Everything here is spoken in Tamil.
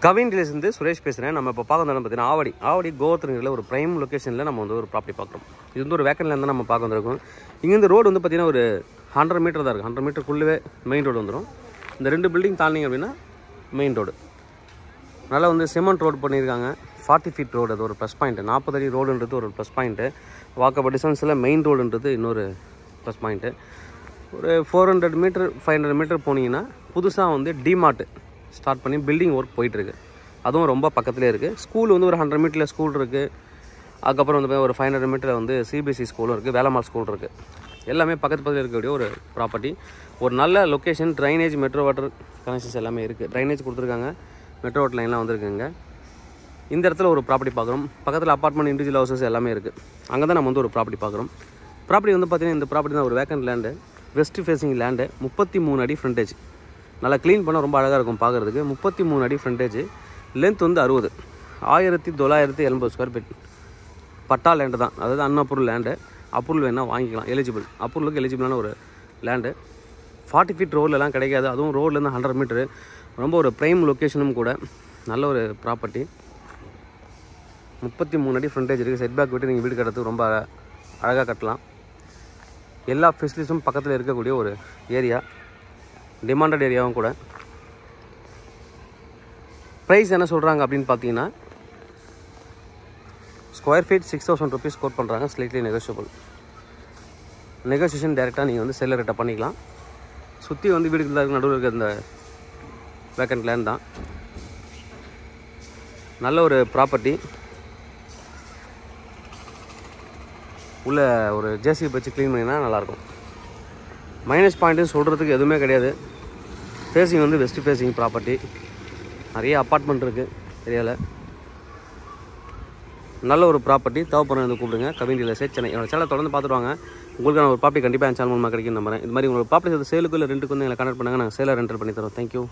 கவின் டீலர்ஸ் வந்து சுரேஷ் பேசுகிறேன். நம்ம இப்போ பார்க்க வந்தோம் பார்த்தீங்கன்னா ஆவடி கோவத்தூரில் ஒரு ப்ரைம் லொக்கேஷனில் நம்ம வந்து ஒரு ப்ராப்பர்ட்டி பார்க்குறோம். இது வந்து ஒரு வேக்கன்ல இருந்தால் நம்ம பார்க்க வந்திருக்கோம். இங்கேருந்து ரோடு வந்து பார்த்தீங்கன்னா ஒரு 100 மீட்டர் தான் இருக்குது. 100 மீட்டருக்குள்ளே மெயின் ரோடு வந்துடும். இந்த 2 பில்டிங் தாண்டிங்க அப்படின்னா மெயின் ரோடு. நல்லா வந்து சிமெண்ட் ரோடு பண்ணியிருக்காங்க. 40 ஃபீட் ரோடு, அது ஒரு ப்ளஸ் பாயிண்ட்டு. 40 அடி ரோடுன்றது ஒரு ப்ளஸ் பாயிண்ட்டு. வாக்கபிள் டிஸ்டன்ஸில் மெயின் ரோடுன்றது இன்னொரு ப்ளஸ் பாயிண்ட்டு. ஒரு 400 மீட்டர் 500 மீட்டர் போனீங்கன்னா புதுசாக வந்து டிமார்ட் ஸ்டார்ட் பண்ணி பில்டிங் ஒர்க் போயிட்டுருக்கு. அதுவும் ரொம்ப பக்கத்துலேயே இருக்குது. ஸ்கூல் வந்து ஒரு 100 மீட்டரில் ஸ்கூல் இருக்குது. அதுக்கப்புறம் வந்து ஒரு 500 மீட்டரில் வந்து சிபிஎஸ்சி ஸ்கூலும் இருக்குது, வேலம்மாள் ஸ்கூல் இருக்குது. எல்லாமே பக்கத்தில் இருக்கக்கூடிய ஒரு ப்ராப்பர்ட்டி. ஒரு நல்ல location, drainage, metro water connections எல்லாமே இருக்குது. ட்ரைனேஜ் கொடுத்துருக்காங்க, மெட்ரோ வாட்டர் லைன்லாம் வந்துருக்குங்க. இந்த இடத்துல ஒரு ப்ராப்பர்ட்டி பார்க்குறோம். பக்கத்தில் அப்பார்ட்மெண்ட், இண்டிவிஜுவல் ஹவுசஸ் எல்லாமே இருக்குது. அங்கே தான் நம்ம வந்து ஒரு ப்ராப்பர்ட்டி பார்க்குறோம். ப்ராப்பர்ட்டி வந்து பார்த்திங்கன்னா இந்த ப்ராப்பர்ட்டி தான் ஒரு vacant land, west facing land. 33 அடி ஃப்ரண்டேஜ். நல்லா க்ளீன் பண்ணால் ரொம்ப அழகாக இருக்கும் பார்க்குறதுக்கு. 33 அடி ஃப்ரண்டேஜ். லென்த் வந்து 60. 1980 ஸ்கொயர் ஃபீட். பட்டா லேண்டு தான், அதாவது அன்அப்ரூவல் லேண்டு. அப்ரூவல் வேணால் வாங்கிக்கலாம், எலிஜிபிள். அப்ரூவலுக்கு எலிஜிபிளான ஒரு லேண்டு. 40 ஃபீட் ரோட்லலாம் கிடைக்காது. அதுவும் ரோட்லேருந்து 100 மீட்டரு. ரொம்ப ஒரு ப்ரைம் லொக்கேஷனும் கூட. நல்ல ஒரு ப்ராப்பர்ட்டி. 33 அடி ஃப்ரண்டேஜ் இருக்குது. செட் பேக் விட்டு நீங்கள் வீடு கட்டுறதுக்கு ரொம்ப அழகாக கட்டலாம். எல்லா ஃபெசிலிட்டிஸும் பக்கத்தில் இருக்கக்கூடிய ஒரு ஏரியா, டிமாண்டட் ஏரியாவும் கூட. ப்ரைஸ் என்ன சொல்கிறாங்க அப்படின்னு பார்த்தீங்கன்னா, ஸ்கொயர் ஃபீட் 6000 ருபீஸ் கோட் பண்ணுறாங்க. Slightly negotiable. நெகோசியேஷன் டேரெக்டாக நீங்கள் வந்து செல்லர்கிட்ட பண்ணிக்கலாம். சுற்றி வந்து வீடுக்கு நடுவில் இருக்கிற இந்த வேக்கன்ட் லேண்ட் தான். நல்ல ஒரு ப்ராப்பர்ட்டி. உள்ள ஒரு ஜேசிபி வச்சு க்ளீன் பண்ணிங்கன்னா நல்லாயிருக்கும். மைனஸ் பாயிண்ட்டுன்னு சொல்கிறதுக்கு எதுவுமே கிடையாது. ஃபேஸிங் வந்து வெஸ்ட் ஃபேஸிங் ப்ராப்பர்ட்டி. நிறைய அப்பார்ட்மெண்ட் இருக்குது ஏரியாவில். நல்ல ஒரு ப்ராப்பர்ட்டி. தேவைப்படுறது வந்து கூப்பிடுங்க. கவின் டீலர்ஸ் சென்னை. என்னோட சேனலை தொடர்ந்து பார்த்துருவாங்க. உங்களுக்கான ஒரு ப்ராப்பர்ட்டி கண்டிப்பாக என் சேனல் மூலமாக கிடைக்கும் நம்புறேன். இது மாதிரி உங்களுக்கு ப்ராப்பர்ட்டி சேலுக்கு இல்லை ரெண்டுக்கு வந்து எங்களை கனெக்ட் பண்ணுங்கள். நாங்கள் சேலை ரெண்டல் பண்ணி தரோம். தேங்க்யூ.